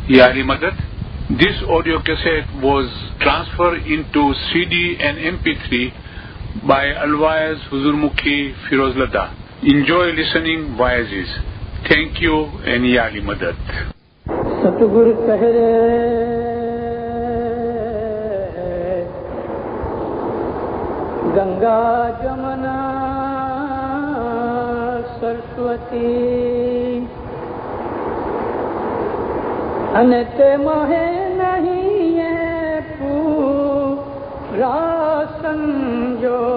Ya Ali Madad, this audio cassette was transferred into CD and MP3 by Alwais Huzurmukhi Firozlada. Enjoy listening via this. Thank you and Ya Ali Madad. Satgur kahre Ganga Jamuna Saraswati Anate mohe nahi hai pura sanjog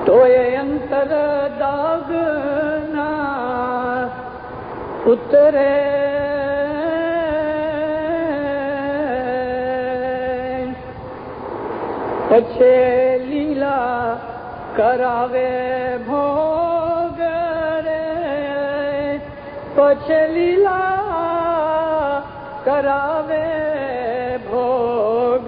toye antar daag na utre pache leela karave bhog pache leela karave bhog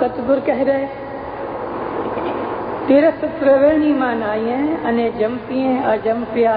સતગુર કહે રહે તીરથ ત્રિવેણી માં નાઈએ અને જંપીએ અજંપ્યા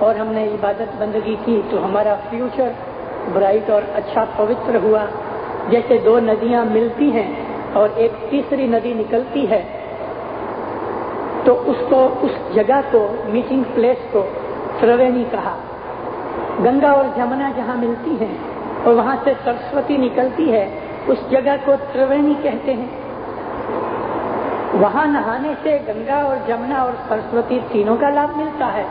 اور ہم نے عبادت بندگی کی تو ہمارا فیوچر برائٹ اور اچھا پوتر ہوا. جیسے دو ندیاں ملتی ہیں اور ایک تیسری ندی نکلتی ہے تو اس جگہ کو میٹنگ پلیس کو تروینی کہا. گنگا اور جمنا جہاں ملتی ہیں اور وہاں سے سرسوتی نکلتی ہے اس جگہ کو تروینی کہتے ہیں. وہاں نہانے سے گنگا اور جمنا اور سرسوتی تینوں کا لابھ ملتا ہے،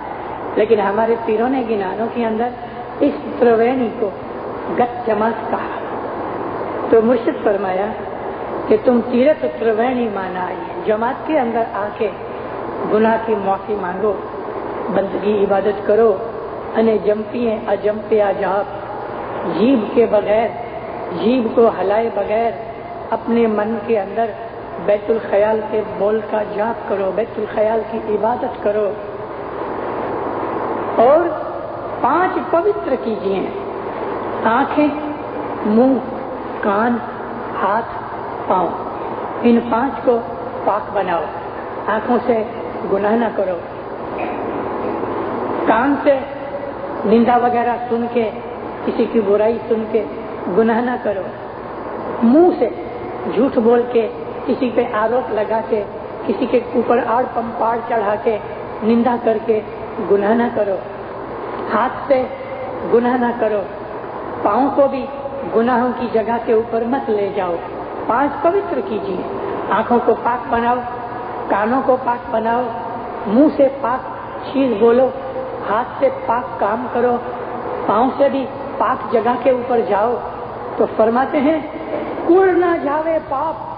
لیکن ہمارے پیروں نے گنانوں کے اندر اس تروینی کو گت جماعت کہا. تو مرشد فرمایا کہ تم تیرتھ تروینی مانا آئیے، جماعت کے اندر آ کے گناہ کی معافی مانگو، بندگی عبادت کرو. انے جمپی ہیں اجمپے آجاب، جیب کے بغیر، جیب کو ہلائے بغیر اپنے من کے اندر بیت الخیال کے بول کا جاپ کرو، بیت الخیال کی عبادت کرو. اور 5 پوتر کیجیے، آنکھیں، منہ، کان، ہاتھ، پاؤں، ان 5 کو پاک بناؤ. آنکھوں سے گناہ نہ کرو، کان سے نندا وغیرہ سن کے، کسی کی برائی سن کے گناہ نہ کرو. منہ سے جھوٹ بول کے، کسی پہ آروپ لگا کے، کسی کے اوپر آڑ پمپاڑ چڑھا کے نندا کر کے گناہ نہ کرو. ہاتھ سے گناہ نہ کرو، پاؤں کو بھی گناہوں کی جگہ کے اوپر مت لے جاؤ. 5 پوتر کیجیے. آنکھوں کو پاک بناؤ، کانوں کو پاک بناؤ، منہ سے پاک چیز بولو، ہاتھ سے پاک کام کرو، پاؤں سے بھی پاک جگہ کے اوپر جاؤ. تو فرماتے ہیں کڑ نہ جاوے پاپ،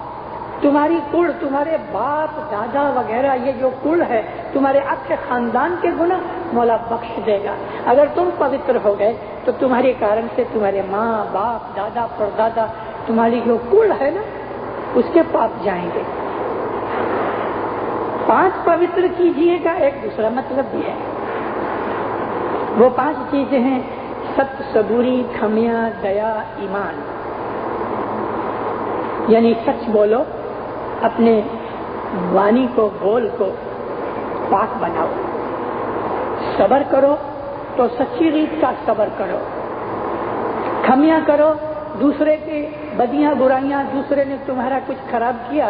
تمہاری کڑ، تمہارے باپ دادا وغیرہ یہ جو کڑ ہے، تمہارے اچھے خاندان کے گناہ مولا بخش دے گا. اگر تم پوتر ہو گئے تو تمہارے کارن سے تمہارے ماں باپ دادا پردادا، تمہاری جو کڑ ہے نا اس کے پاپ جائیں گے. 5 پوتر کیجیے کا ایک دوسرا مطلب بھی ہے. وہ 5 چیزیں ہیں: ست، صبوری، کھمیاں، دیا، ایمان. یعنی سچ بولو، اپنے وانی کو، بول کو پاک بناؤ. صبر کرو تو سچی ریت کا صبر کرو. کھمیاں کرو، دوسرے کی بدیاں برائیاں، دوسرے نے تمہارا کچھ خراب کیا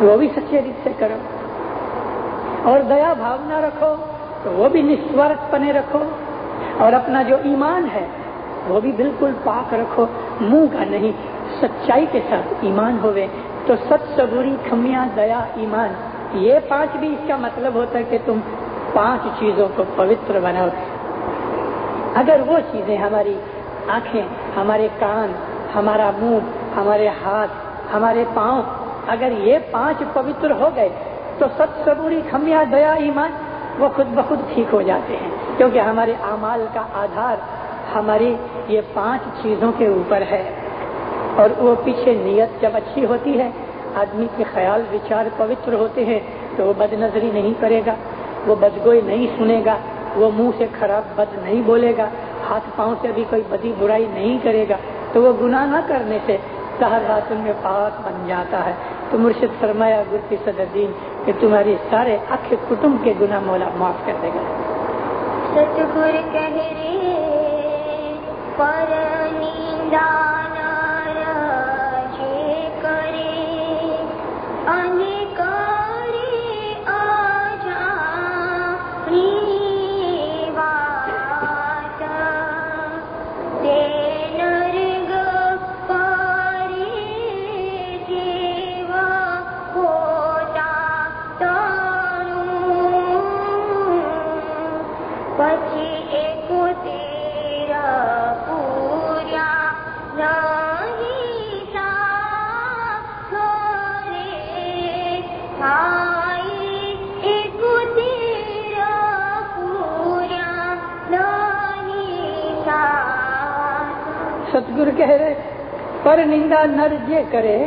وہ بھی سچے ریت سے کرو. اور دیا بھاونا رکھو تو وہ بھی نسوارتھ پنے رکھو. اور اپنا جو ایمان ہے وہ بھی بالکل پاک رکھو، منہ کا نہیں، سچائی کے ساتھ ایمان ہوئے. تو ست، صبوری، کھمیاں، دیا، ایمان، یہ 5 بھی اس کا مطلب ہوتا ہے کہ تم 5 چیزوں کو پوتر بناؤ. اگر وہ چیزیں، ہماری آنکھیں، ہمارے کان، ہمارا منہ، ہمارے ہاتھ، ہمارے پاؤں، اگر یہ 5 پوتر ہو گئے تو ست، صبوری، کھمیاں، دیا، ایمان وہ خود بخود ٹھیک ہو جاتے ہیں. کیونکہ ہمارے اعمال کا آدھار ہماری یہ 5 چیزوں کے اوپر ہے. اور وہ پیچھے نیت جب اچھی ہوتی ہے، آدمی کے خیال وچار پوتر ہوتے ہیں تو وہ بد نظری نہیں کرے گا، وہ بدگوئی نہیں سنے گا، وہ منہ سے خراب بد نہیں بولے گا، ہاتھ پاؤں سے بھی کوئی بدی برائی نہیں کرے گا. تو وہ گناہ نہ کرنے سے طاہر باطن میں پاک بن جاتا ہے. تو مرشد فرمایا گر کی صدر دین کہ تمہاری سارے اکھ کٹمب کے گناہ مولا معاف کر دے گا. ستگر کہہ رے پر نیندان راجے کرے انکاری آجا نیوات تے نرگ پاری جیوا ہوتا تاروں پچی ایکو تیرا پوریا نہیں سا کھرے آئی ایکو تیرا پوریا نہیں سا. સદગુરુ કહે પર નિંદા નર જે કરે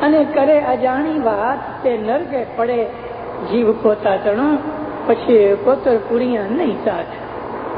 અને કરે અજાણી વાત તે નરગે પડે જીવ પોતા તણો પછી કોતર પુરિયા નહીં સાથ.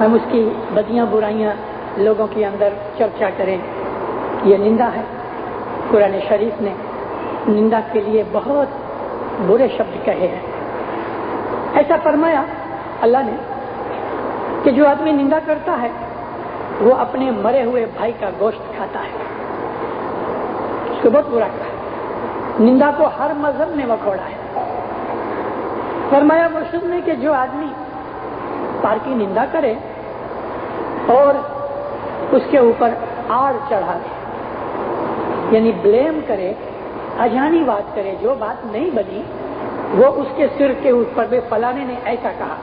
ہم اس کی بدیاں برائیاں لوگوں کے اندر چرچا کریں، یہ نندا ہے۔ قرآن شریف نے نندا کے لیے بہت برے شبد کہے ہیں۔ ایسا فرمایا اللہ نے کہ جو آدمی نندا کرتا ہے وہ اپنے مرے ہوئے بھائی کا گوشت کھاتا ہے، اس کو بہت برا کہا۔ نندا کو ہر مذہب نے وکھوڑا ہے۔ فرمایا مرشد نے کہ جو آدمی پار کی نندا کرے اور اس کے اوپر آڑ چڑھا دے، یعنی بلیم کرے، اجانی بات کرے، جو بات نہیں بنی وہ اس کے سر کے اوپر بے فلانے نے ایسا کہا،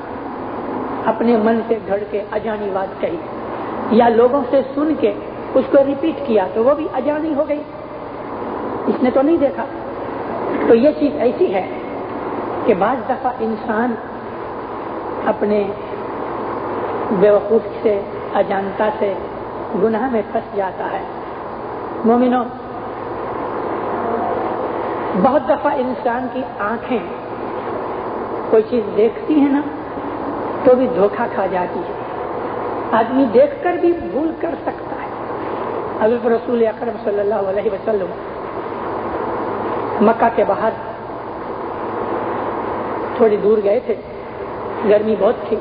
اپنے من سے گھڑ کے اجانی بات کہی یا لوگوں سے سن کے اس کو ریپیٹ کیا تو وہ بھی اجانی ہو گئی، اس نے تو نہیں دیکھا۔ تو یہ چیز ایسی ہے کہ بعض دفعہ انسان اپنے بیوقوف سے، اجانتا سے گناہ میں پھنس جاتا ہے۔ مومنوں، بہت دفعہ انسان کی آنکھیں کوئی چیز دیکھتی ہیں نا تو بھی دھوکہ کھا جاتی ہے، آدمی دیکھ کر بھی بھول کر سکتا ہے۔ حضرت رسول اکرم صلی اللہ علیہ وسلم مکہ کے باہر تھوڑی دور گئے تھے، گرمی بہت تھی،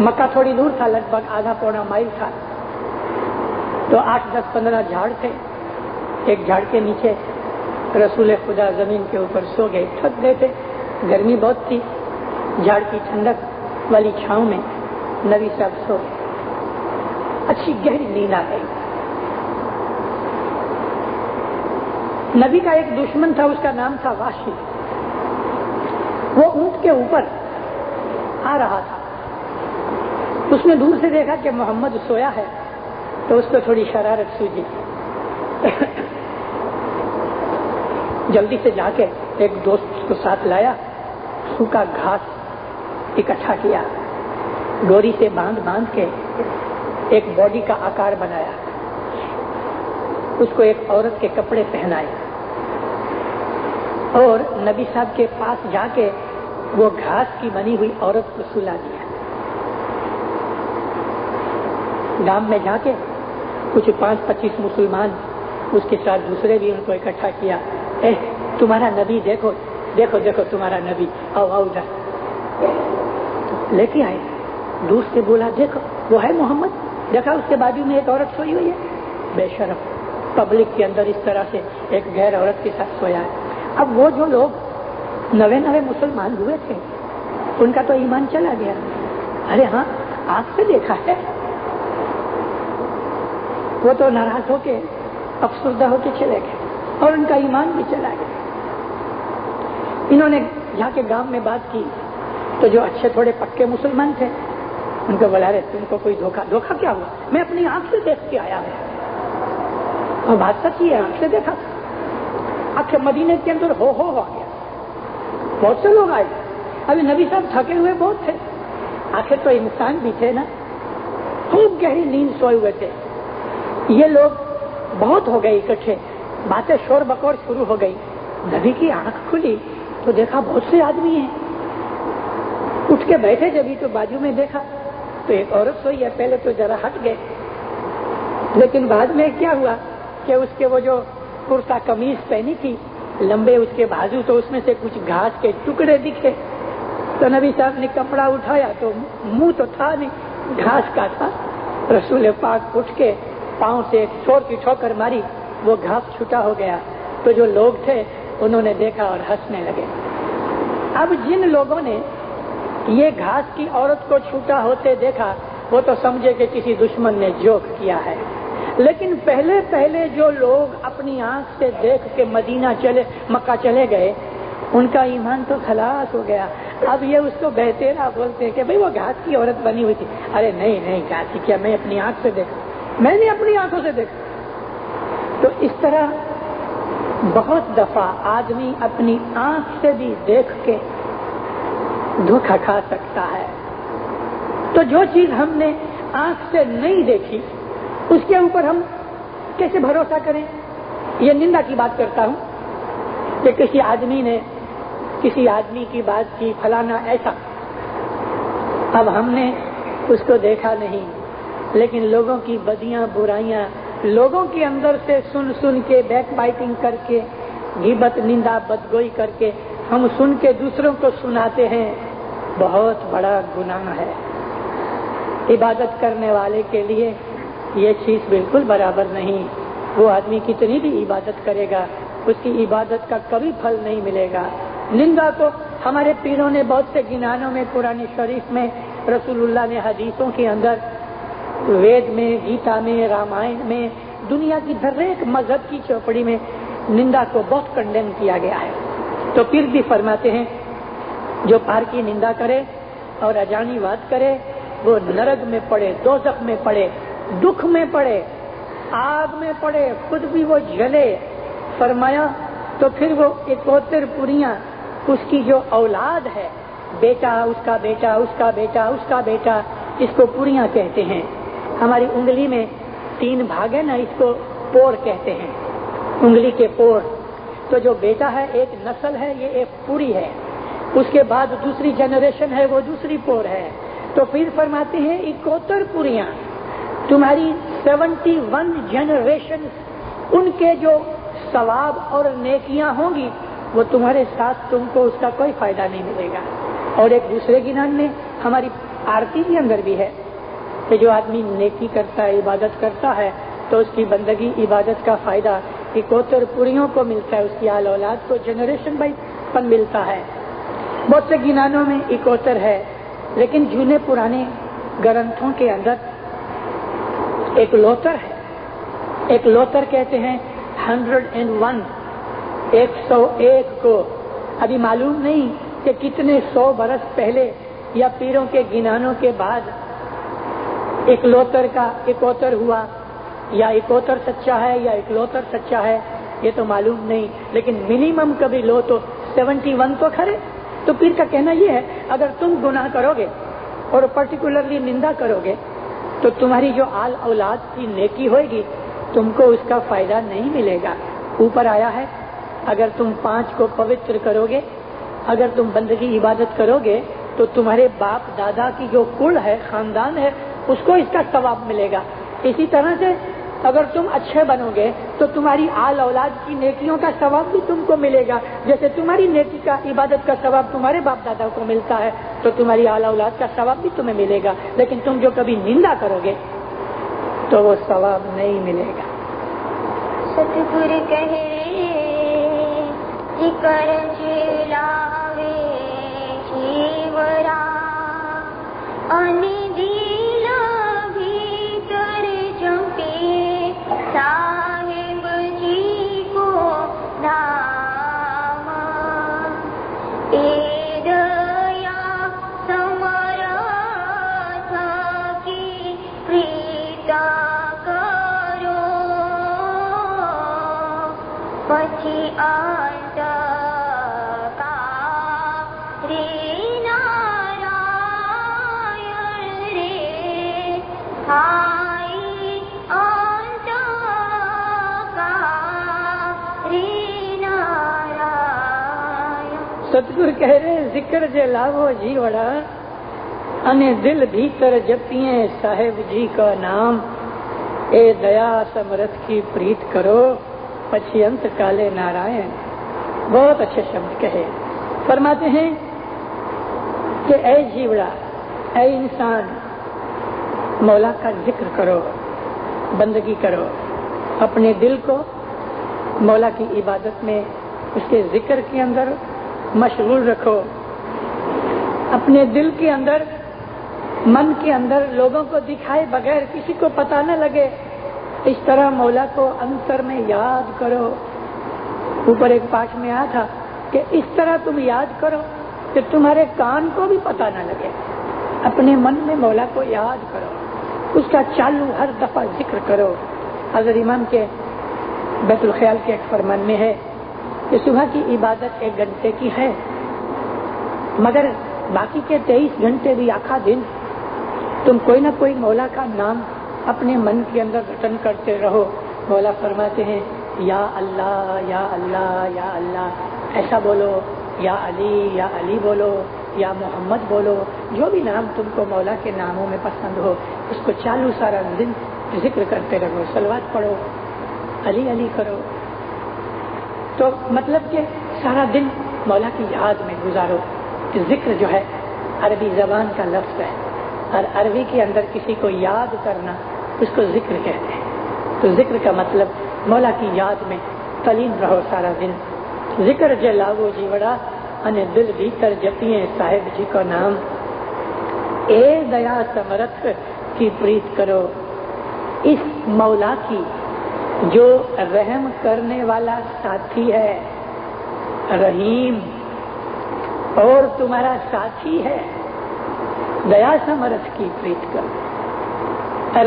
مکہ تھوڑی دور تھا، لگ بھگ آدھا پونا مائل تھا، تو 8 10 15 جھاڑ تھے۔ ایک جھاڑ کے نیچے رسول خدا زمین کے اوپر سو گئے، تھک گئے تھے، گرمی بہت تھی، جھاڑ کی ٹھنڈک والی چھاؤں میں نبی صاحب سو گئے، اچھی گہری نیند آ گئی۔ نبی کا ایک دشمن تھا، اس کا نام تھا واشی، وہ اونٹ کے اوپر آ رہا تھا، اس نے دور سے دیکھا کہ محمد سویا ہے تو اس کو تھوڑی شرارت سوجی، جلدی سے جا کے ایک دوست کو ساتھ لایا، سوکھا گھاس اکٹھا کیا، ڈوری سے باندھ کے ایک باڈی کا آکار بنایا، اس کو ایک عورت کے کپڑے پہنائے اور نبی صاحب کے پاس جا کے وہ گھاس کی بنی ہوئی عورت کو سلا دیا۔ گام میں جا کے کچھ 5-25 مسلمان، اس کے ساتھ دوسرے بھی ان کو اکٹھا کیا، اے تمہارا نبی دیکھو دیکھو دیکھو تمہارا نبی، آؤ آؤ ادھر، لے کے آئے، دور سے بولا دیکھو وہ ہے محمد، دیکھا اس کے بازو میں ایک عورت سوئی ہوئی ہے، بے شرم پبلک کے اندر اس طرح سے ایک غیر عورت کے ساتھ سویا ہے۔ اب وہ جو لوگ نوے مسلمان ہوئے تھے ان کا تو ایمان چلا گیا، ارے ہاں آنکھ سے دیکھا ہے، وہ تو ناراض ہو کے افسردہ ہو کے چلے گئے اور ان کا ایمان بھی چلا گیا۔ انہوں نے جا کے گام میں بات کی تو جو اچھے تھوڑے پکے مسلمان تھے ان کو بلا رہے، تم کو کوئی دھوکہ کیا ہوا؟ میں اپنی آنکھ سے دیکھ کے آیا ہوں، اور بات سچ ہی ہے، آنکھ سے دیکھا، آخر مدینے کے اندر ہو گیا، بہت سے لوگ آئے، ابھی نبی صاحب تھکے ہوئے بہت تھے، آخر تو انسان بھی تھے نا، خوب گہری نیند سوئے ہوئے تھے، یہ لوگ بہت ہو گئے اکٹھے، باتیں شور بکور شروع ہو گئی، نبی کی آنکھ کھلی تو دیکھا بہت سے آدمی ہیں، اٹھ کے بیٹھے جبھی تو بازو میں دیکھا تو ایک عورت سوئی ہے، پہلے تو ذرا ہٹ گئے، لیکن بعد میں کیا ہوا کہ اس کے وہ جو کرتا قمیض پہنی تھی لمبے اس کے بازو، تو اس میں سے کچھ گھاس کے ٹکڑے دکھے، تو نبی صاحب نے کپڑا اٹھایا تو منہ تو تھا نہیں، گھاس کا تھا، رسول پاک اٹھ کے پاؤں سے ایک چور کی ٹھوکر ماری، وہ گھاس چھوٹا ہو گیا، تو جو لوگ تھے انہوں نے دیکھا اور ہنسنے لگے۔ اب جن لوگوں نے یہ گھاس کی عورت کو چھوٹا ہوتے دیکھا وہ تو سمجھے کہ کسی دشمن نے جوک کیا ہے، لیکن پہلے جو لوگ اپنی آنکھ سے دیکھ کے مکہ چلے گئے ان کا ایمان تو خلاص ہو گیا۔ اب یہ اس کو بہتیرا بولتے ہیں کہ بھئی وہ گھاس کی عورت بنی ہوئی تھی، ارے نہیں گھاس کی کیا، میں اپنی آنکھ سے دیکھا، میں نے اپنی آنکھوں سے دیکھا۔ تو اس طرح بہت دفعہ آدمی اپنی آنکھ سے بھی دیکھ کے دھوکہ کھا سکتا ہے۔ تو جو چیز ہم نے آنکھ سے نہیں دیکھی اس کے اوپر ہم کیسے بھروسہ کریں؟ یہ نندا کی بات کرتا ہوں کہ کسی آدمی نے کسی آدمی کی بات کی، فلانا ایسا، اب ہم نے اس کو دیکھا نہیں، لیکن لوگوں کی بدیاں برائیاں لوگوں کے اندر سے سن سن کے بیک بائٹنگ کر کے غیبت نندا بدگوئی کر کے ہم سن کے دوسروں کو سناتے ہیں، بہت بڑا گناہ ہے۔ عبادت کرنے والے کے لیے یہ چیز بالکل برابر نہیں۔ وہ آدمی کتنی بھی عبادت کرے گا اس کی عبادت کا کبھی پھل نہیں ملے گا۔ نندا کو ہمارے پیروں نے بہت سے گنانوں میں، قرآن شریف میں، رسول اللہ نے حدیثوں کے اندر، وید میں، گیتا میں، رامائن میں، دنیا کی ہر ایک مذہب کی چوپڑی میں نندا کو بہت کنڈیم کیا گیا ہے۔ تو پھر بھی فرماتے ہیں جو پار کی نندا کرے اور اجانی واد کرے وہ نرک میں پڑے، دوزخ میں پڑے، دکھ میں پڑے، آگ میں پڑے، خود بھی وہ جلے۔ فرمایا تو پھر وہ 71 پوریاں اس کی جو اولاد ہے، بیٹا، اس کا بیٹا، اس کا بیٹا، اس کا بیٹا، اس کو پوریاں کہتے ہیں۔ ہماری انگلی میں 3 بھاگ ہے نا، اس کو پور کہتے ہیں، انگلی کے پور۔ تو جو بیٹا ہے ایک نسل ہے، یہ ایک پوری ہے، اس کے بعد دوسری جنریشن ہے، وہ دوسری پور ہے۔ تو پھر فرماتے ہیں 71 پوریاں تمہاری 71 جنریشن، ان کے جو ثواب اور نیکیاں ہوں گی وہ تمہارے ساتھ، تم کو اس کا کوئی فائدہ نہیں ملے گا۔ اور ایک دوسرے گنان میں ہماری آرتی کے اندر بھی ہے کہ جو آدمی نیکی کرتا ہے، عبادت کرتا ہے، تو اس کی بندگی عبادت کا فائدہ 71 پوریوں کو ملتا ہے، اس کی آل اولاد کو جنریشن بائی پن ملتا ہے۔ بہت سے گنانوں میں 71 ہے، لیکن جونے پرانے گرنتھوں کے اندر ایک لوتر ہے، ایک لوتر کہتے ہیں 101، 101 کو۔ ابھی معلوم نہیں کہ کتنے 100 برس پہلے یا پیروں کے گنانوں کے بعد ایک لوتر کا 71 ہوا، یا 71 سچا ہے یا ایک لوتر سچا ہے، یہ تو معلوم نہیں، لیکن منیمم کبھی لو تو 71 تو کھڑے۔ تو پیر کا کہنا یہ ہے اگر تم گناہ کرو گے اور پرٹیکولرلی نندا کرو گے تو تمہاری جو آل اولاد کی نیکی ہوئے گی تم کو اس کا فائدہ نہیں ملے گا۔ اوپر آیا ہے اگر تم 5 کو پوتر کرو گے، اگر تم بندگی عبادت کرو گے تو تمہارے باپ دادا کی جو کل ہے، خاندان ہے، اس کو اس کا ثواب ملے گا۔ اسی طرح سے اگر تم اچھے بنو گے تو تمہاری آل اولاد کی نیکیوں کا ثواب بھی تم کو ملے گا، جیسے تمہاری نیکی کا، عبادت کا ثواب تمہارے باپ دادا کو ملتا ہے تو تمہاری آل اولاد کا ثواب بھی تمہیں ملے گا۔ لیکن تم جو کبھی نندا کرو گے تو وہ ثواب نہیں ملے گا۔ ستگور کہے ذکر جلاوے جیورا انی دل بھیتر جمپے صاحب جی کو دھام اے دیا سمرتھ کی پریتا کرو پچھی انت کا رے نارائن رے ہائی انت کا رے نارائن۔ ستگور کہہ رہے ذکر جے لاو جی وڑا انے دل بھیتر جپیے صاحب جی کا نام، اے دیا سمرتھ کی پریت کرو پچھی انت کالے نارائن۔ بہت اچھے شبد کہے۔ فرماتے ہیں کہ اے جیوڑا، اے انسان، مولا کا ذکر کرو، بندگی کرو، اپنے دل کو مولا کی عبادت میں، اس کے ذکر کے اندر مشغول رکھو۔ اپنے دل کے اندر، من کے اندر لوگوں کو دکھائے بغیر، کسی کو پتہ نہ لگے، اس طرح مولا کو انتر میں یاد کرو۔ اوپر ایک پاٹ میں آیا تھا کہ اس طرح تم یاد کرو کہ تمہارے کان کو بھی پتہ نہ لگے۔ اپنے من میں مولا کو یاد کرو، اس کا چالو ہر دفعہ ذکر کرو۔ حضرت امام کے بیت الخیال کے ایک فرمان میں ہے کہ صبح کی عبادت 1 گھنٹے کی ہے، مگر باقی کے 23 گھنٹے بھی آخا دن تم کوئی نہ کوئی مولا کا نام اپنے من کے اندر رٹن کرتے رہو۔ مولا فرماتے ہیں یا اللہ یا اللہ یا اللہ، ایسا بولو، یا علی بولو، یا محمد بولو، جو بھی نام تم کو مولا کے ناموں میں پسند ہو اس کو چالو سارا دن ذکر کرتے رہو، صلوات پڑھو، علی علی کرو. تو مطلب کہ سارا دن مولا کی یاد میں گزارو. ذکر جو ہے عربی زبان کا لفظ ہے، اور عربی کے اندر کسی کو یاد کرنا اس کو ذکر کہتے ہیں. تو ذکر کا مطلب مولا کی یاد میں تلین رہو سارا دن. ذکر جلاو جیوڑا انے دل بھیتر جپیے صاحب جی کو نام. اے دیا سمرتھ کی پریت کرو اس مولا کی جو رحم کرنے والا ساتھی ہے، رحیم اور تمہارا ساتھی ہے. دیا سمرتھ کی پریت کرو،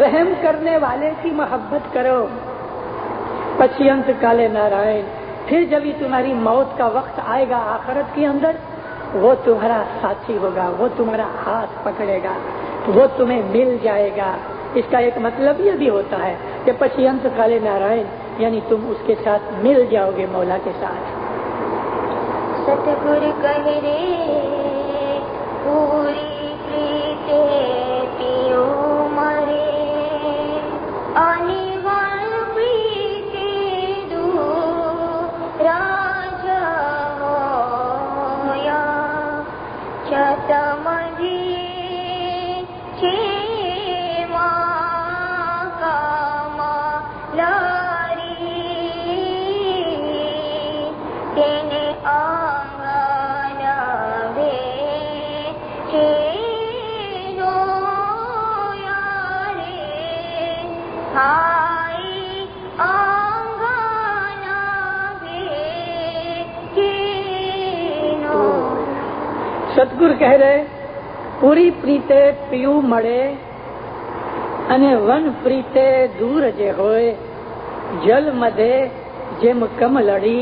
رحم کرنے والے کی محبت کرو. پچینت کالے نارائن، پھر جب ہی تمہاری موت کا وقت آئے گا آخرت کے اندر، وہ تمہارا ساتھی ہوگا، وہ تمہارا ہاتھ پکڑے گا، وہ تمہیں مل جائے گا. اس کا ایک مطلب یہ بھی ہوتا ہے کہ پچینت کالے نارائن یعنی تم اس کے ساتھ مل جاؤ گے، مولا کے ساتھ. ستگور کہہ رے پوری پریتے پیو مرے آنی وال پریتے دو راجا ہویا چتا مجھے چھے ماں کا مالاری تینے آنگانا بے چھینو یارے ہائی آنگانا بے چھینو. સદગુરુ કહે રે પૂરી પ્રીતે પીયું મળે અને વન પ્રીતે દૂર જે હોય, જલ મધે જેમ કમલડી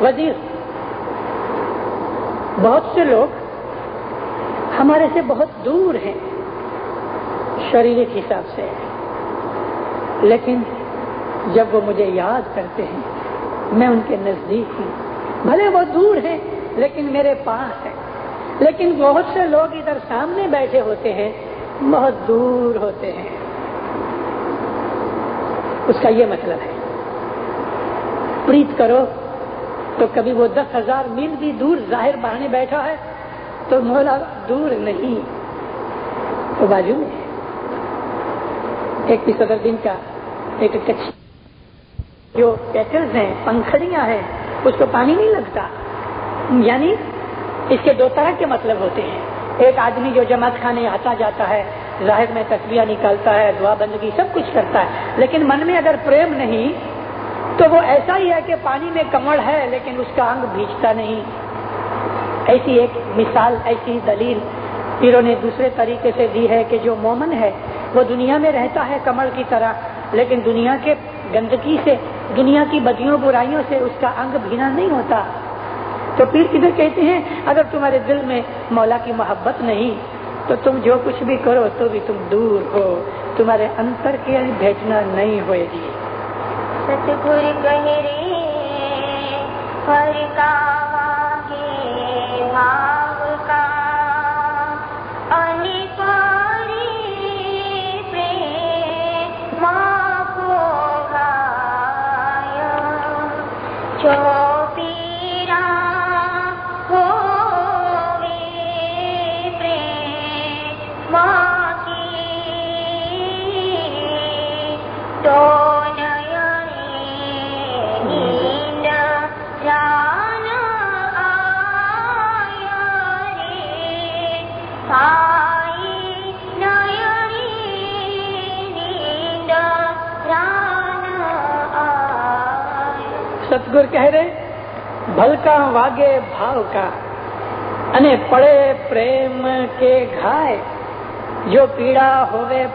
وزیر، بہت سے لوگ ہمارے سے بہت دور ہیں شریرک حساب سے، لیکن جب وہ مجھے یاد کرتے ہیں میں ان کے نزدیک ہوں. بھلے وہ دور ہیں لیکن میرے پاس ہیں. لیکن بہت سے لوگ ادھر سامنے بیٹھے ہوتے ہیں، بہت دور ہوتے ہیں. اس کا یہ مطلب ہے پریت کرو تو کبھی وہ 10,000 میل بھی دور ظاہر بہانے بیٹھا ہے تو مولا دور نہیں، تو بازو میں. ایک صدر دن کا ایک کچھ جو پیٹلز ہیں، پنکھڑیاں ہیں، اس کو پانی نہیں لگتا. یعنی اس کے دو طرح کے مطلب ہوتے ہیں. ایک آدمی جو جماعت خانے آتا جاتا ہے، ظاہر میں تسبیح نکالتا ہے، دعا بندگی سب کچھ کرتا ہے، لیکن من میں اگر پریم نہیں تو وہ ایسا ہی ہے کہ پانی میں کمل ہے لیکن اس کا انگ بھیجتا نہیں. ایسی ایک مثال، ایسی دلیل پیروں نے دوسرے طریقے سے دی ہے کہ جو مومن ہے وہ دنیا میں رہتا ہے کمل کی طرح، لیکن دنیا کے گندگی سے، دنیا کی بدیوں برائیوں سے اس کا انگ بھینا نہیں ہوتا. تو پیر کدھر کہتے ہیں اگر تمہارے دل میں مولا کی محبت نہیں تو تم جو کچھ بھی کرو تو بھی تم دور ہو، تمہارے انتر کی بھیجنا نہیں ہوئے گی. ستگور گہرے ہر کا واگے بھاو کا انپاری پریم کو گایا جو پیرا ہوئے پریم کی تو સદગુરુ કહે રે ભલકા વાગે ભાવ કા અને પડે પ્રેમ કે ઘાય જો પીડા હોવે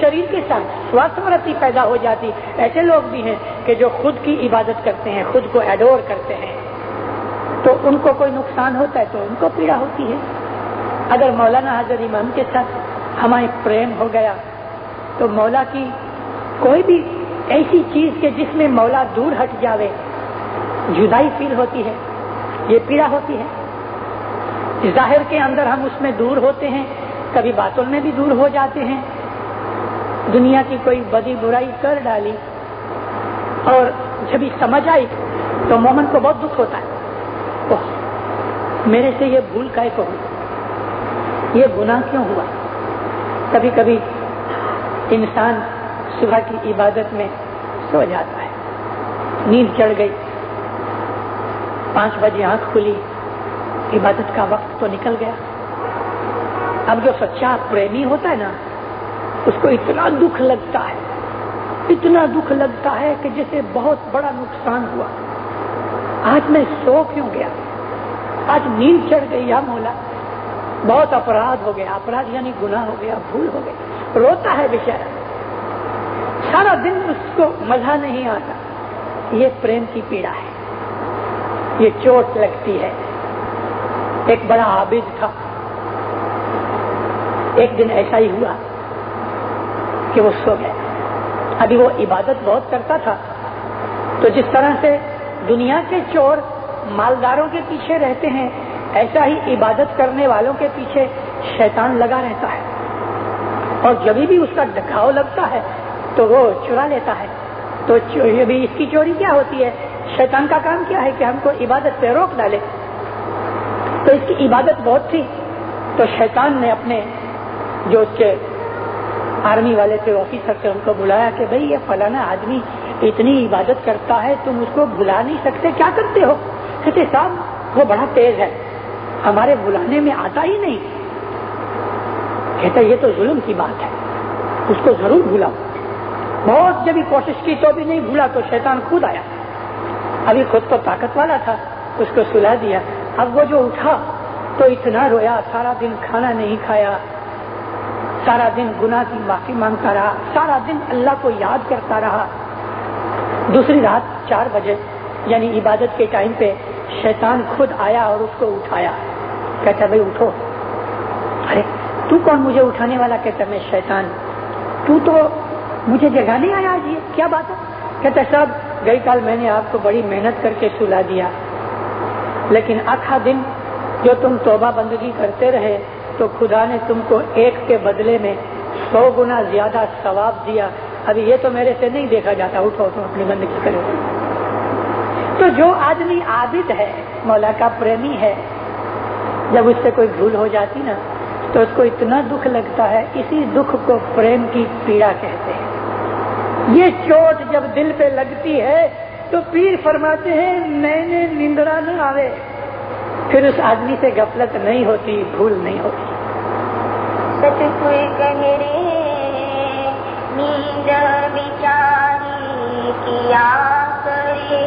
شریر کے ساتھ سواسمرتی پیدا ہو جاتی. ایسے لوگ بھی ہیں کہ جو خود کی عبادت کرتے ہیں, خود کو ایڈور کرتے ہیں, تو ان کو کوئی نقصان ہوتا ہے تو ان کو پیڑا ہوتی ہے. اگر مولانا حضرت امام کے ساتھ ہمیں پریم ہو گیا تو مولا کی کوئی بھی ایسی چیز کہ جس میں مولا دور ہٹ جاوے, جدائی فیل ہوتی ہے, یہ پیڑا ہوتی ہے. ظاہر کے اندر ہم اس میں دور ہوتے ہیں, کبھی باطن میں بھی دور ہو جاتے ہیں. دنیا کی کوئی بدی برائی کر ڈالی اور جب یہ سمجھ آئی تو مومن کو بہت دکھ ہوتا ہے, میرے سے یہ بھول کائے کو ہوئی, یہ گناہ کیوں ہوا. کبھی کبھی انسان صبح کی عبادت میں سو جاتا ہے, نیند چڑھ گئی, 5 بجے آنکھ کھلی, عبادت کا وقت تو نکل گیا. اب جو سچا پریمی ہوتا ہے نا, اس کو اتنا دکھ لگتا ہے, اتنا دکھ لگتا ہے کہ جیسے بہت بڑا نقصان ہوا. آج میں سو کیوں گیا, آج نیند چڑھ گئی, یا مولا بہت اپرادھ ہو گیا. اپرادھ یعنی گناہ ہو گیا, بھول ہو گئی. روتا ہے بیچارہ, سارا دن اس کو مزہ نہیں آتا. یہ پریم کی پیڑا ہے, یہ چوٹ لگتی ہے. ایک بڑا عابد تھا, ایک دن ایسا ہی ہوا کہ وہ سو گیا. ابھی وہ عبادت بہت کرتا تھا, تو جس طرح سے دنیا کے چور مالداروں کے پیچھے رہتے ہیں, ایسا ہی عبادت کرنے والوں کے پیچھے شیطان لگا رہتا ہے. اور جب بھی اس کا ڈکاؤ لگتا ہے تو وہ چرا لیتا ہے. تو یہ بھی اس کی چوری کیا ہوتی ہے, شیطان کا کام کیا ہے کہ ہم کو عبادت سے روک ڈالے. تو اس کی عبادت بہت تھی, تو شیطان نے اپنے جو اس کے آرمی والے تھے آفیسر سے ان کو بلایا کہ بھئی یہ فلانا آدمی اتنی عبادت کرتا ہے, تم اس کو بلا نہیں سکتے, کیا کرتے ہو؟ کہتے صاحب وہ بڑا تیز ہے, ہمارے بلانے میں آتا ہی نہیں. کہتا یہ تو ظلم کی بات ہے, اس کو ضرور بھولا. بہت جب کوشش کی تو بھی نہیں بھولا, تو شیطان خود آیا. ابھی خود تو طاقت والا تھا, اس کو سلا دیا. اب وہ جو اٹھا تو اتنا رویا, سارا دن کھانا نہیں کھایا, سارا دن گناہ کی معافی مانگتا رہا, سارا دن اللہ کو یاد کرتا رہا. دوسری رات 4 بجے یعنی عبادت کے ٹائم پہ شیطان خود آیا اور اس کو اٹھایا. کہتا بھائی اٹھو. ارے تو کون مجھے اٹھانے والا؟ کہتا میں شیطان. تو مجھے جگانے آیا آج, یہ کیا بات ہے؟ کہتا صاحب گئی کال میں نے آپ کو بڑی محنت کر کے سلا دیا, لیکن آدھا دن جو تم توبہ بندگی کرتے رہے تو خدا نے تم کو 1 کے بدلے میں 100 گنا زیادہ ثواب دیا. ابھی یہ تو میرے سے نہیں دیکھا جاتا, اٹھو تم اپنی بندگی کرو. تو جو آدمی عابد ہے, مولا کا پریمی ہے, جب اس سے کوئی بھول ہو جاتی نا تو اس کو اتنا دکھ لگتا ہے. اسی دکھ کو پریم کی پیڑا کہتے ہیں. یہ چوٹ جب دل پہ لگتی ہے تو پیر فرماتے ہیں میں نے نندرا نہ آوے, پھر اس آدمی سے غفلت نہیں ہوتی, بھول نہیں ہوتی. سچ کوئی کہہ رے نیند بیچاری کیا کرے,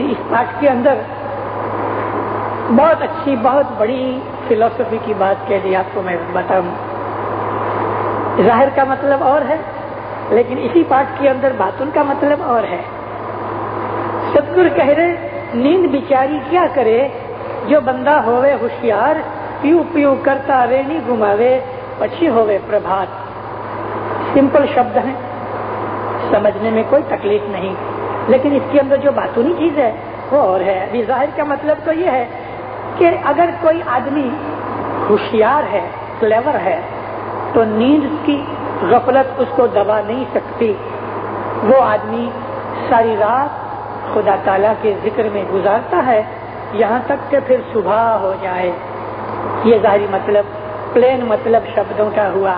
اس پاٹ کے اندر بہت اچھی بہت بڑی فلسفی کی بات کہہ دی. آپ کو میں بتاؤں, ظاہر کا مطلب اور ہے لیکن اسی پاٹ کے اندر باطن کا مطلب اور ہے. ستگر کہہ رہے نیند بیچاری کیا کرے, جو بندہ ہوئے ہوشیار, پیو پیو کرتا رینی گماوے, پچھی ہوئے پربھات. سمپل شبد ہیں, سمجھنے میں کوئی تکلیف نہیں, لیکن اس کے اندر جو باطنی چیز ہے وہ اور ہے. ابھی ظاہر کا مطلب تو یہ ہے کہ اگر کوئی آدمی ہوشیار ہے, کلیور ہے, تو نیند کی غفلت اس کو دبا نہیں سکتی. وہ آدمی ساری رات خدا تعالیٰ کے ذکر میں گزارتا ہے یہاں تک کہ پھر صبح ہو جائے. یہ ظاہری مطلب پلین مطلب شبدوں کا ہوا.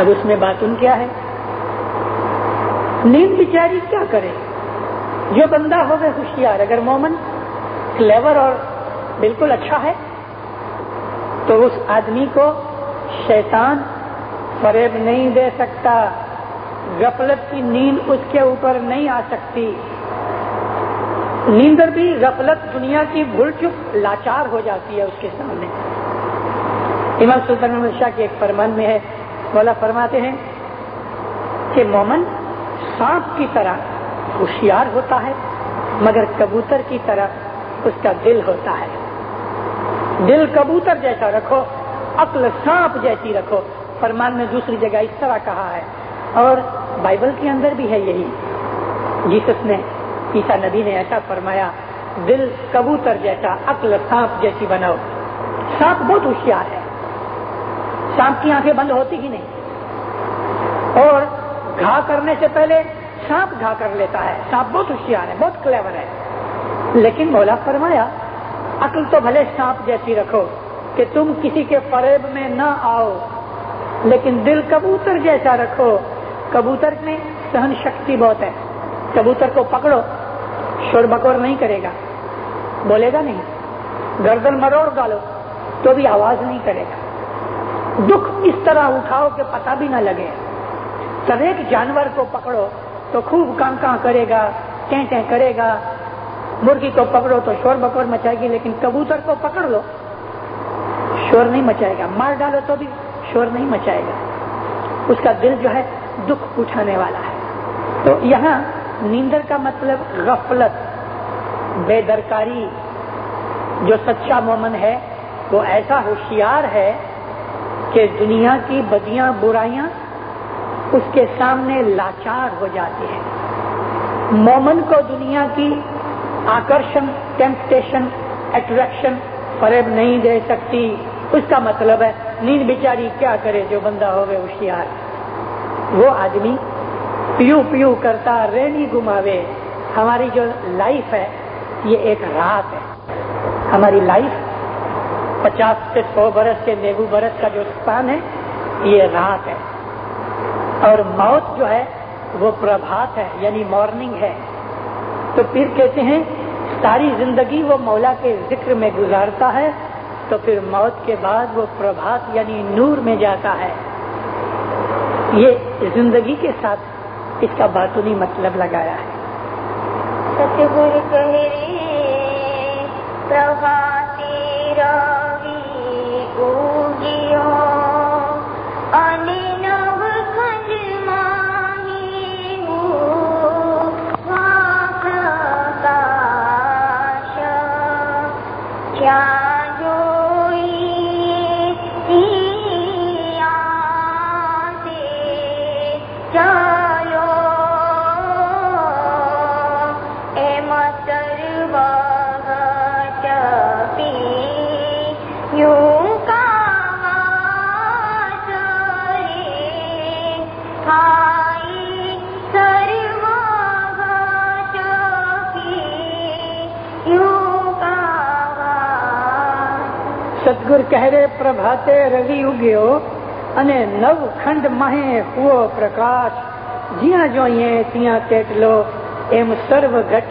اب اس میں بات ان کیا ہے؟ نیند بیچاری کیا کرے؟ جو بندہ ہو گئے ہوشیار، اگر مومن کلیور اور بالکل اچھا ہے تو اس آدمی کو شیطان فریب نہیں دے سکتا، غفلت کی نیند اس کے اوپر نہیں آ سکتی. نیندر بھی غفلت دنیا کی بھول چک لاچار ہو جاتی ہے اس کے سامنے. امام سلطان احمد شاہ کے ایک فرمان میں ہے، مولا فرماتے ہیں کہ مومن سانپ کی طرح ہوشیار ہوتا ہے مگر کبوتر کی طرح اس کا دل ہوتا ہے. دل کبوتر جیسا رکھو، عقل سانپ جیسی رکھو. فرمان میں دوسری جگہ اس طرح کہا ہے، اور بائبل کے اندر بھی ہے یہی. جیسس نے، عیسیٰ نبی نے ایسا فرمایا، دل کبوتر جیسا، عقل سانپ جیسی بناؤ. سانپ بہت ہوشیار ہے، سانپ کی آنکھیں بند ہوتی ہی نہیں، اور گھا کرنے سے پہلے سانپ گھا کر لیتا ہے. سانپ بہت ہوشیار ہے، بہت کلیور ہے. لیکن مولا فرمایا عقل تو بھلے سانپ جیسی رکھو کہ تم کسی کے فریب میں نہ آؤ، لیکن دل کبوتر جیسا رکھو. کبوتر میں سہن شکتی بہت ہے. کبوتر کو پکڑو، شور بکور نہیں کرے گا، بولے گا نہیں. گردن مروڑ ڈالو تو بھی آواز نہیں کرے گا. دکھ اس طرح اٹھاؤ کہ پتہ بھی نہ لگے. سب ایک جانور کو پکڑو تو خوب کان کان کرے گا، ٹیں ٹیں کرے گا. مرغی کو پکڑو تو شور بکور مچائے گی، لیکن کبوتر کو پکڑ لو شور نہیں مچائے گا. مار ڈالو تو بھی شور نہیں مچائے گا. اس کا دل جو ہے دکھ اٹھانے والا ہے. تو یہاں نیندر کا مطلب غفلت، بے درکاری. جو سچا مومن ہے وہ ایسا ہوشیار ہے کہ دنیا کی بدیاں برائیاں اس کے سامنے لاچار ہو جاتی ہیں. مومن کو دنیا کی آکرشن، ٹیمپٹیشن، اٹریکشن فریب نہیں دے سکتی. اس کا مطلب ہے نیند بیچاری کیا کرے جو بندہ ہوگئے ہوشیار. وہ آدمی پیو پیو کرتا ریلی گماوے. ہماری جو لائف ہے یہ ایک رات ہے. ہماری لائف 50 سے 100 برس کے 90 برس کا جو سپان ہے یہ رات ہے، اور موت جو ہے وہ پربھات ہے، یعنی مارننگ ہے. تو پھر کہتے ہیں ساری زندگی وہ مولا کے ذکر میں گزارتا ہے تو پھر موت کے بعد وہ پربھات یعنی نور میں جاتا ہے. یہ زندگی کے ساتھ اس کا باطنی مطلب لگایا ہے. ستگور کہے پربھاتی راوی اوجیو انینو کھنج ماہی ہو واپرکاش کیا સદગુર કહેરે પ્રભાતે રવિ ઉગ્યો અને નવ ખંડ માહે હુઓ પ્રકાશ જ્યાં જોઈએ ત્યાં તેટલો એમ સર્વ ઘટ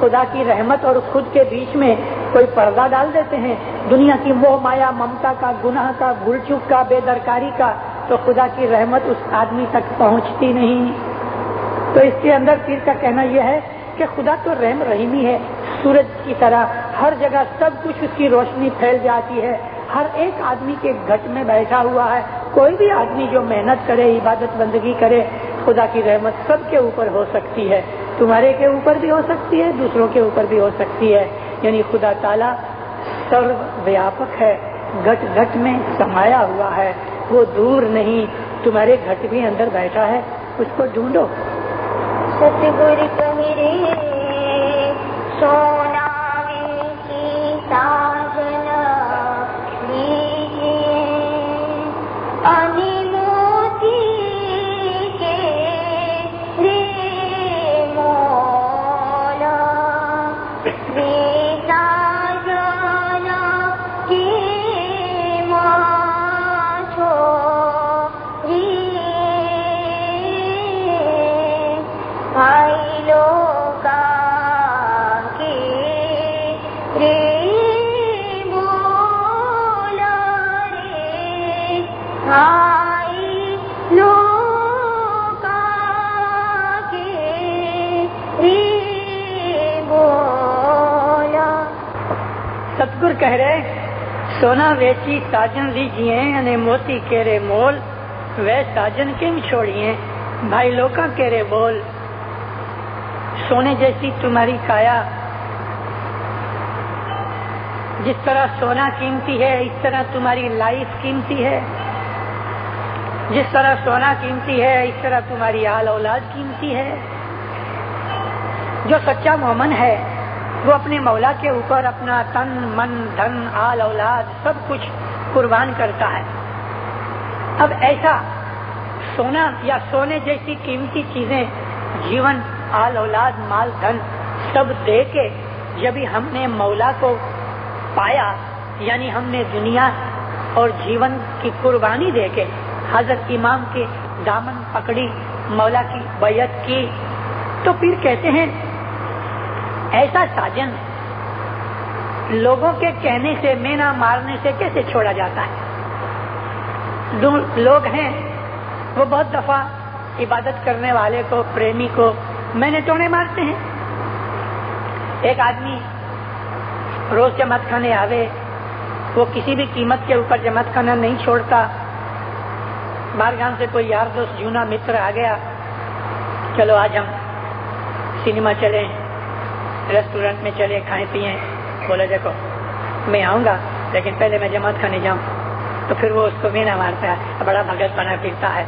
خدا کی رحمت اور خود کے بیچ میں کوئی پردہ ڈال دیتے ہیں، دنیا کی موہ مایا، ممتا کا، گناہ کا، بھول چوک کا، بے درکاری کا، تو خدا کی رحمت اس آدمی تک پہنچتی نہیں۔ تو اس کے اندر پیر کا کہنا یہ ہے کہ خدا تو رحم رحیمی ہے، سورج کی طرح ہر جگہ سب کچھ اس کی روشنی پھیل جاتی ہے، ہر ایک آدمی کے گھٹ میں بیٹھا ہوا ہے۔ کوئی بھی آدمی جو محنت کرے، عبادت بندگی کرے، خدا کی رحمت سب کے اوپر ہو سکتی ہے، تمہارے کے اوپر بھی ہو سکتی ہے، دوسروں کے اوپر بھی ہو سکتی ہے۔ یعنی خدا تعالیٰ سرو ویاپک ہے، گھٹ گھٹ میں سمایا ہوا ہے، وہ دور نہیں، تمہارے گھٹ بھی اندر بیٹھا ہے، اس کو ڈھونڈو۔ ستگور کہرے سونا کی ساجن لیجیے، انی موتی کے رے مولا، رے ساجن کی ماں چھوڑی، بھائی لوگا کے رے مولا، رے بھائی لوگا کے رے مولا۔ ستگور کہہ رہے سونا ویچی ساجن لیجیے، یعنی موتی کیرے مول، وہ ساجن کیوں چھوڑیے، بھائی لوکاں کیرے بول۔ سونے جیسی تمہاری کایا، جس طرح سونا قیمتی ہے اس طرح تمہاری لائف قیمتی ہے، جس طرح سونا قیمتی ہے اس طرح تمہاری آل اولاد قیمتی ہے۔ جو سچا مومن ہے وہ اپنے مولا کے اوپر اپنا تن من دھن آل اولاد سب کچھ قربان کرتا ہے۔ اب ایسا سونا یا سونے جیسی قیمتی چیزیں، جیون، آل اولاد، مال دھن سب دے کے جب ہم نے مولا کو پایا، یعنی ہم نے دنیا اور جیون کی قربانی دے کے حضرت امام کے دامن پکڑی، مولا کی بیعت کی، تو پھر کہتے ہیں ایسا ساجن لوگوں کے کہنے سے، مینا مارنے سے کیسے چھوڑا جاتا ہے؟ لوگ ہیں وہ بہت دفعہ عبادت کرنے والے کو، پریمی کو میں نے ٹونے مارتے ہیں۔ ایک آدمی روز جماعت کھانے آوے، وہ کسی بھی قیمت کے اوپر جماعت کھانا نہیں چھوڑتا۔ بارگاہ سے کوئی یار دوست جونا متر آ گیا، چلو آج ہم سنیما چلیں، ریسٹورنٹ میں چلے، کھائیں پیئیں، بولے دیکھو میں آؤں گا لیکن پہلے میں جماعت کھانے جاؤں، تو پھر وہ اس کو مینا مارتا ہے، بڑا بھگت بنا پھرتا ہے۔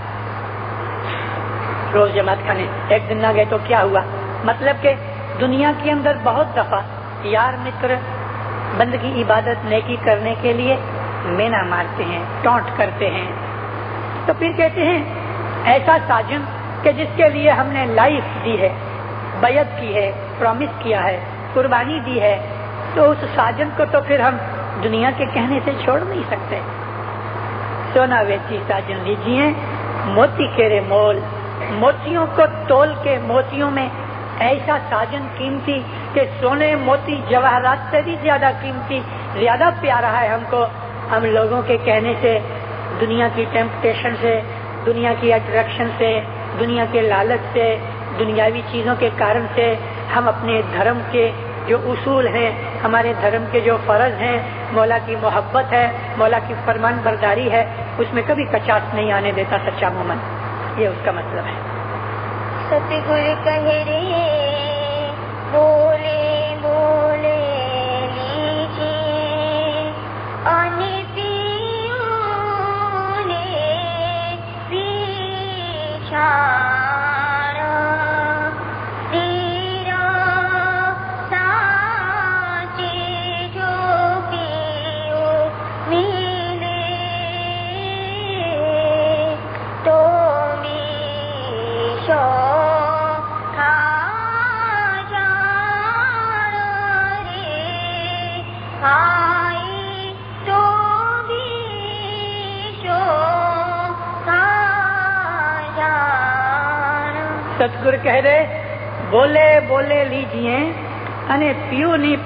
روز جماعت کھانے ایک دن نہ گئے تو کیا ہوا؟ مطلب کہ دنیا کے اندر بہت دفعہ یار متر بندگی، عبادت، نیکی کرنے کے لیے مینا مارتے ہیں، ٹونٹ کرتے ہیں۔ تو پھر کہتے ہیں ایسا ساجن کہ جس کے لیے ہم نے لائف دی ہے، بیعت کی ہے، پرومس کیا ہے، قربانی دی ہے، تو اس ساجن کو تو پھر ہم دنیا کے کہنے سے چھوڑ نہیں سکتے۔ سونا ویچی ساجن لیجیے، موتی کیرے مول، موتیوں کو تول کے موتیوں میں ایسا ساجن قیمتی کہ سونے موتی جواہرات سے بھی زیادہ قیمتی، زیادہ پیارا ہے ہم کو۔ ہم لوگوں کے کہنے سے، دنیا کی ٹیمپٹیشن سے، دنیا کی اٹریکشن سے، دنیا کے لالچ سے، دنیاوی چیزوں کے کارن سے ہم اپنے دھرم کے جو اصول ہیں، ہمارے دھرم کے جو فرض ہیں، مولا کی محبت ہے، مولا کی فرمان برداری ہے، اس میں کبھی کچاس نہیں آنے دیتا سچا مومن۔ یہ اس کا مطلب ہے۔ ستگور کہرے بولے بولے لیجیے، انی پیوں نے پیچھا ستگور کہہ رہے بولے بولے لیجیے، અને પીઓની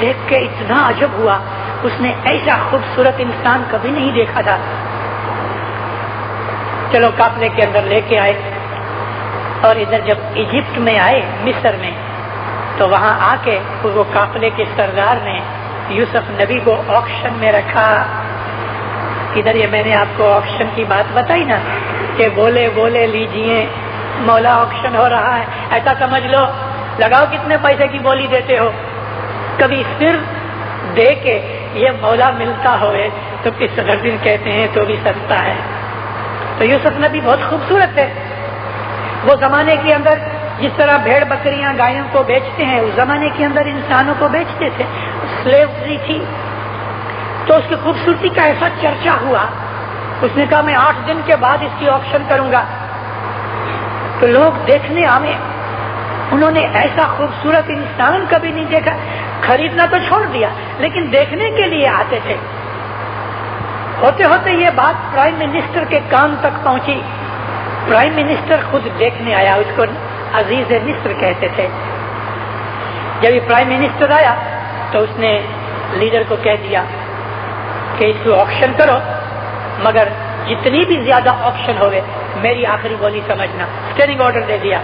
دیکھ کے اتنا عجب ہوا، اس نے ایسا خوبصورت انسان کبھی نہیں دیکھا تھا۔ چلو قافلے کے اندر لے کے آئے، اور ادھر جب ایجپٹ میں آئے، مصر میں، تو وہاں آ کے وہ قافلے کے سردار نے یوسف نبی کو آکشن میں رکھا۔ ادھر یہ میں نے آپ کو آکشن کی بات بتائی نا کہ بولے بولے لیجئے، مولا آکشن ہو رہا ہے، ایسا سمجھ لو لگاؤ کتنے پیسے کی بولی دیتے ہو، کبھی صرف دے کے یہ مولا ملتا ہوئے تو کس دن کہتے ہیں تو بھی سستا ہے۔ تو یوسف نبی بہت خوبصورت ہے۔ وہ زمانے کے اندر جس طرح بھیڑ بکریاں گایوں کو بیچتے ہیں، اس زمانے کے اندر انسانوں کو بیچتے تھے، سلیوری تھی۔ تو اس کی خوبصورتی کا ایسا چرچا ہوا، اس نے کہا میں 8 دن کے بعد اس کی آکشن کروں گا۔ تو لوگ دیکھنے آئے، انہوں نے ایسا خوبصورت انسان کبھی نہیں دیکھا، خریدنا تو چھوڑ دیا لیکن دیکھنے کے لیے آتے تھے۔ ہوتے ہوتے یہ بات پرائم منسٹر کے کان تک پہنچی، پرائم منسٹر خود دیکھنے آیا، اس کو عزیز مصر کہتے تھے۔ جب یہ پرائم منسٹر آیا تو اس نے لیڈر کو کہہ دیا کہ اس کو آکشن کرو، مگر جتنی بھی زیادہ آکشن ہوئے میری آخری بولی سمجھنا، اسٹینڈنگ آرڈر دے دیا۔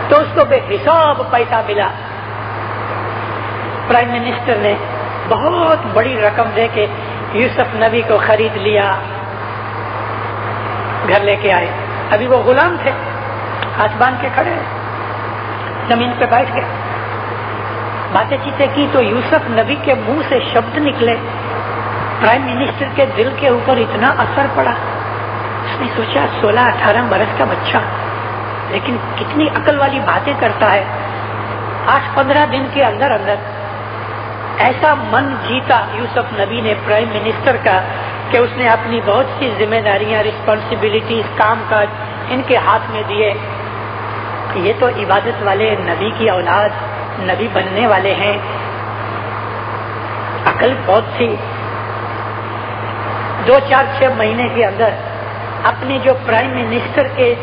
تو اس کو بے حساب پیسہ ملا۔ پرائم منسٹر نے بہت بڑی رقم دے کے یوسف نبی کو خرید لیا، گھر لے کے آئے۔ ابھی وہ غلام تھے، ہاتھ باندھ کے کھڑے، زمین پہ بیٹھ گئے، باتیں چیتیں کی تو یوسف نبی کے منہ سے شبد نکلے، پرائم منسٹر کے دل کے اوپر اتنا اثر پڑا۔ اس نے سوچا 16-18 برس کا بچہ لیکن کتنی عقل والی باتیں کرتا ہے۔ 8-15 دن کے اندر اندر ایسا من جیتا یوسف نبی نے پرائم منسٹر کا کہ اس نے اپنی بہت سی ذمہ داریاں، رسپانسبلٹیز، کام کاج ان کے ہاتھ میں دیے۔ یہ تو عبادت والے نبی کی اولاد، نبی بننے والے ہیں، عقل بہت تھی۔ 2-4-6 مہینے کے اندر اپنے جو پرائم منسٹر کے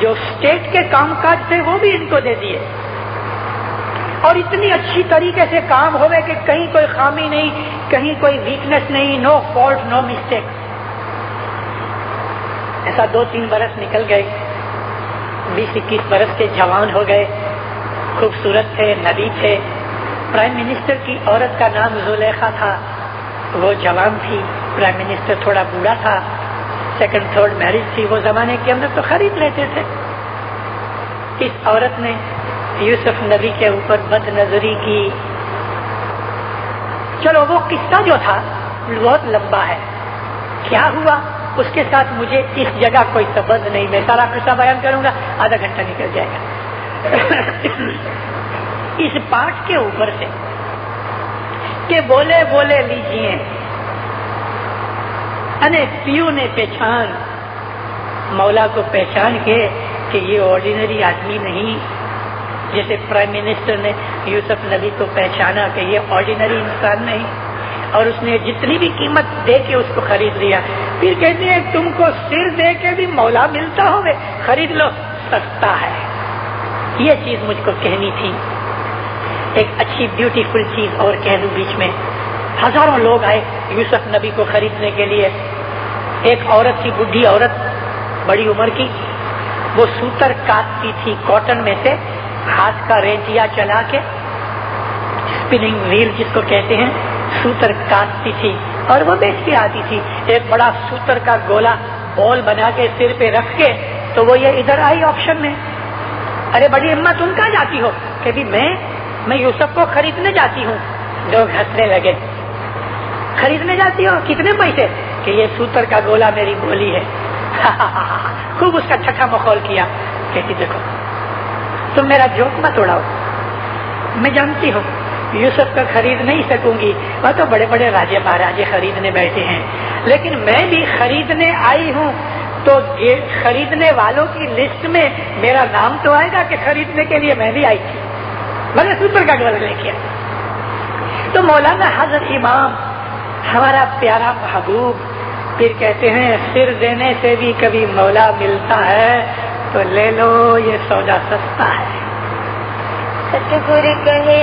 جو اسٹیٹ کے کام کاج تھے وہ بھی ان کو دے دیے، اور اتنی اچھی طریقے سے کام ہوئے کہ کہیں کوئی خامی نہیں، کہیں کوئی ویکنس نہیں، نو فالٹ نو مسٹیک۔ ایسا 2-3 برس نکل گئے، 20-21 برس کے جوان ہو گئے، خوبصورت تھے، نبی تھے۔ پرائم منسٹر کی عورت کا نام زلیخا تھا، وہ جوان تھی، پرائم منسٹر تھوڑا بوڑھا تھا، 2nd-3rd میرج تھی، وہ زمانے کے اندر تو خرید لیتے تھے۔ اس عورت نے یوسف نبی کے اوپر بد نظری کی۔ چلو وہ قصہ جو تھا بہت لمبا ہے، کیا ہوا اس کے ساتھ مجھے اس جگہ کوئی سبب نہیں، میں سارا قصہ بیان کروں گا، آدھا گھنٹہ نکل جائے گا۔ اس پارٹ کے اوپر سے کہ بولے بولے لیجئے، انے پیو نے پہچان، مولا کو پہچان کے کہ یہ آرڈینری آدمی نہیں، جیسے پرائم منسٹر نے یوسف نبی کو پہچانا کہ یہ آرڈینری انسان نہیں، اور اس نے جتنی بھی قیمت دے کے اس کو خرید لیا۔ پھر کہتے ہیں تم کو سر دے کے بھی مولا ملتا ہوئے خرید لو، سستا ہے۔ یہ چیز مجھ کو کہنی تھی۔ ایک اچھی بیوٹیفل چیز اور کہہ دوں بیچ میں، ہزاروں لوگ آئے یوسف نبی کو خریدنے کے لیے۔ ایک عورت تھی، بڈھی عورت، بڑی عمر کی، وہ سوتر کاٹتی تھی کاٹن میں سے، ہاتھ کا رینچیا چلا کے، اسپننگ ویل جس کو کہتے ہیں، سوتر کاٹتی تھی اور وہ بیچ کے آتی تھی۔ ایک بڑا سوتر کا گولا بول بنا کے سر پہ رکھ کے تو وہ یہ ادھر آئی آپشن میں۔ ارے بڑی ہمت، تم کہاں جاتی ہو؟ کہ بھی میں یوسف کو خریدنے جاتی ہوں۔ لوگ ہنسنے لگے، خریدنے جاتی ہو؟ کتنے پیسے؟ کہ یہ سوتر کا گولا میری بولی ہے۔ خوب اس کا ٹھٹھا مخول کیا، کہتی دیکھو تم میرا جوک مت اڑاؤ، میں جانتی ہوں یوسف کا خرید نہیں سکوں گی، وہ تو بڑے بڑے راجے مہاراجے خریدنے بیٹھے ہیں، لیکن میں بھی خریدنے آئی ہوں، تو خریدنے والوں کی لسٹ میں میرا نام تو آئے گا کہ خریدنے کے لیے میں بھی آئی تھی، میں نے سوتر کا گولا لے کے آئی۔ تو مولانا حضرت امام ہمارا پیارا محبوب پھر کہتے ہیں سر دینے سے بھی کبھی مولا ملتا ہے، تو لے لو یہ سودا سستا ہے۔ ستگور کہہ رے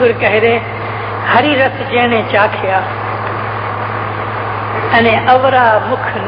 સદગુરુ કહે રે હરિ રસ જેને ચાખ્યા અને અવરા મુખ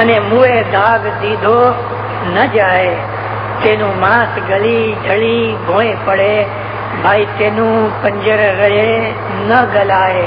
અને મુએ દાગ દીધો ન જાય, તેનું માંસ ગલી ઢળી ભોંય પડે, ભાઈ તેનું પંજર રહે ન ગલાય।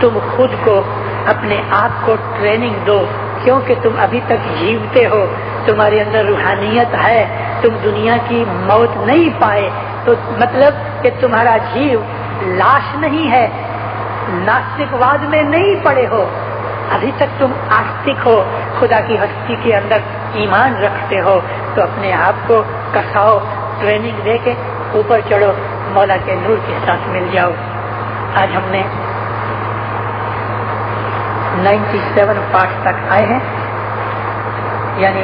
تم خود کو اپنے آپ کو ٹریننگ دو، کیونکہ تم ابھی تک جیوتے ہو، تمہارے اندر روحانیت ہے، تم دنیا کی موت نہیں پائے، تو مطلب کہ تمہارا جیو لاش نہیں ہے، ناستک واد میں نہیں پڑے ہو، ابھی تک تم آستک ہو، خدا کی ہستی کے اندر ایمان رکھتے ہو، تو اپنے آپ کو کساؤ، ٹریننگ دے کے اوپر چڑھو، مولا کے نور کے ساتھ مل جاؤ۔ آج ہم نے 97 پارٹ تک آئے ہیں، یعنی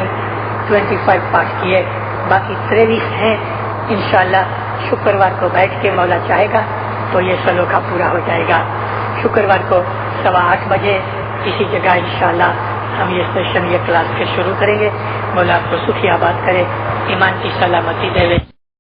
25 پارٹ کیے، باقی 23 ہیں۔ انشاءاللہ شکروار کو بیٹھ کے مولا چاہے گا تو یہ سلوکا پورا ہو جائے گا۔ شکروار کو 8:15 بجے اسی جگہ انشاءاللہ ہم یہ سیشن، یہ کلاس کے شروع کریں گے۔ مولا آپ کو سکھی آباد کرے، ایمان کی سلامتی دے۔